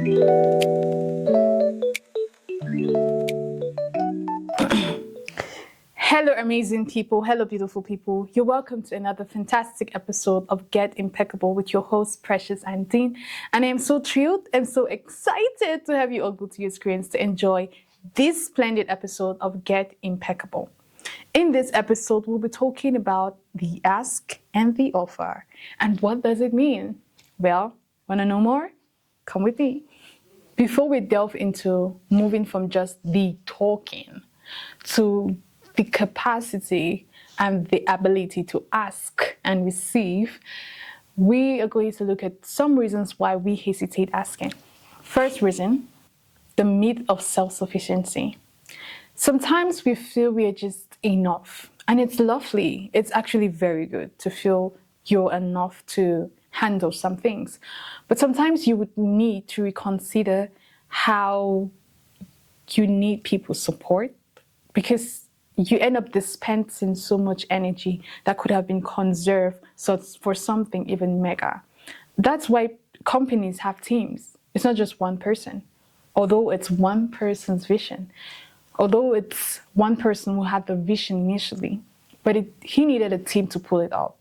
Hello, amazing people. Hello, beautiful people. You're welcome to another fantastic episode of Get Impeccable with your host, Precious and Dean. And I am so thrilled and so excited to have you all go to your screens to enjoy this splendid episode of Get Impeccable. In this episode, we'll be talking about the ask and the offer. And what does it mean? Well, want to know more? Come with me. Before we delve into moving from just the talking to the capacity and the ability to ask and receive, we are going to look at some reasons why we hesitate asking. First reason, the myth of self-sufficiency. Sometimes we feel we are just enough, and it's lovely. It's actually very good to feel you're enough to handle some things. But sometimes you would need to reconsider how you need people's support, because you end up dispensing so much energy that could have been conserved for something even mega. That's why companies have teams. It's not just one person. Although it's one person's vision, although it's one person who had the vision initially, but he needed a team to pull it off.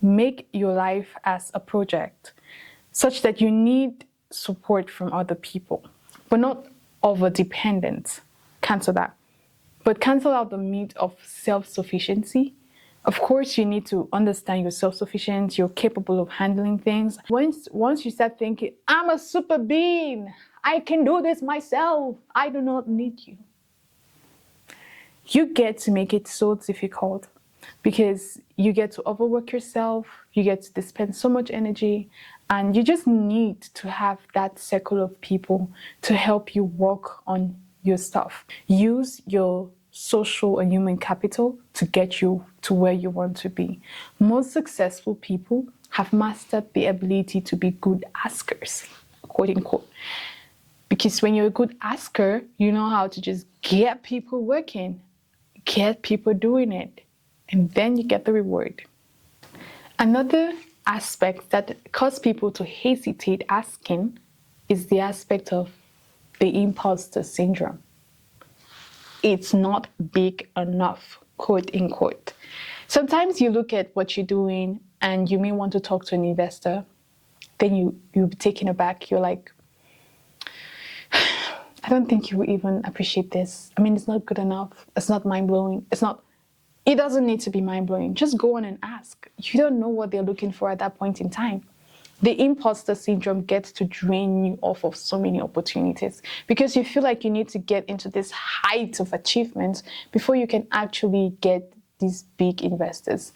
Make your life as a project such that you need support from other people, but not over-dependent. Cancel that. But cancel out the myth of self-sufficiency. Of course, you need to understand you're self-sufficient, you're capable of handling things. Once you start thinking, I'm a super being, I can do this myself, I do not need you, you get to make it so difficult, because you get to overwork yourself, you get to dispense so much energy, and you just need to have that circle of people to help you work on your stuff. Use your social and human capital to get you to where you want to be. Most successful people have mastered the ability to be good askers, quote unquote. Because when you're a good asker, you know how to just get people working, get people doing it, and then you get the reward. Another aspect that causes people to hesitate asking is the aspect of the imposter syndrome. It's not big enough, quote unquote. Sometimes you look at what you're doing and you may want to talk to an investor, then you'll be taken aback. You're like, I don't think you will even appreciate this. I mean, it's not good enough. It's not mind-blowing. It doesn't need to be mind-blowing. Just go on and ask. You don't know what they're looking for at that point in time. The imposter syndrome gets to drain you off of so many opportunities, because you feel like you need to get into this height of achievement before you can actually get these big investors.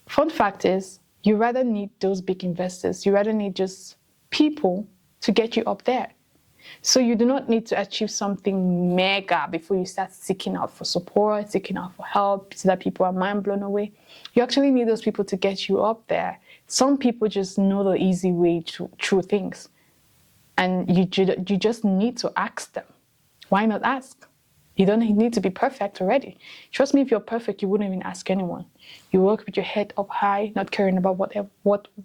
Fun fact is, you rather need those big investors. You rather need just people to get you up there. So you do not need to achieve something mega before you start seeking out for support, seeking out for help, so that people are mind blown away. You actually need those people to get you up there. Some people just know the easy way through things, and you just need to ask them. Why not ask? You don't need to be perfect already. Trust me, if you're perfect, you wouldn't even ask anyone. You work with your head up high, not caring about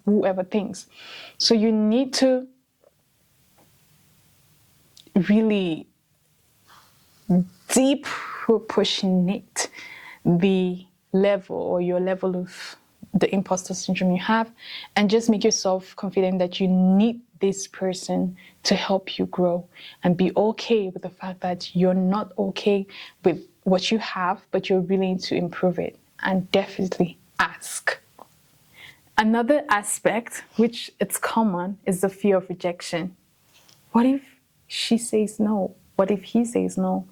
whoever thinks. So you need to really deep proportionate the level or your level of the imposter syndrome you have, and just make yourself confident that you need this person to help you grow, and be okay with the fact that you're not okay with what you have, but you're willing to improve it, and definitely ask. Another aspect, which it's common, is the fear of rejection. What if she says no? What if he says no?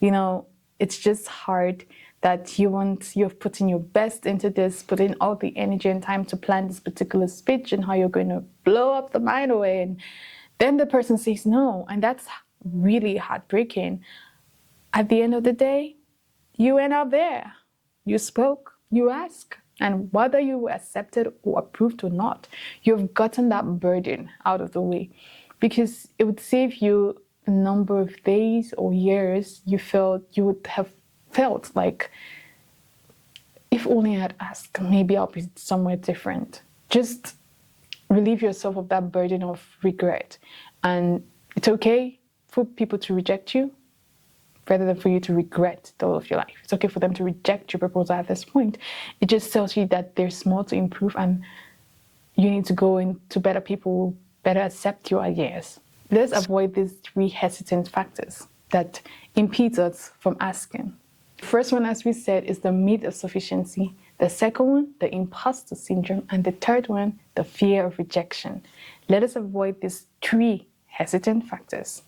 You know, it's just hard that you've put in your best into this, put in all the energy and time to plan this particular speech and how you're going to blow up the mind away. And then the person says no. And that's really heartbreaking. At the end of the day, you went out there, you spoke, you asked. And whether you were accepted or approved or not, you've gotten that burden out of the way, because it would save you a number of days or years you would have felt like, if only I had asked, maybe I'll be somewhere different. Just relieve yourself of that burden of regret And it's okay for people to reject you rather than for you to regret the whole of your life. It's okay for them to reject your proposal at this point. It just tells you that there's more to improve and you need to go into better people who better accept your ideas. Let's avoid these 3 hesitant factors that impede us from asking. The first one, as we said, is the myth of sufficiency. The second one, the imposter syndrome. And the third one, the fear of rejection. Let us avoid these 3 hesitant factors.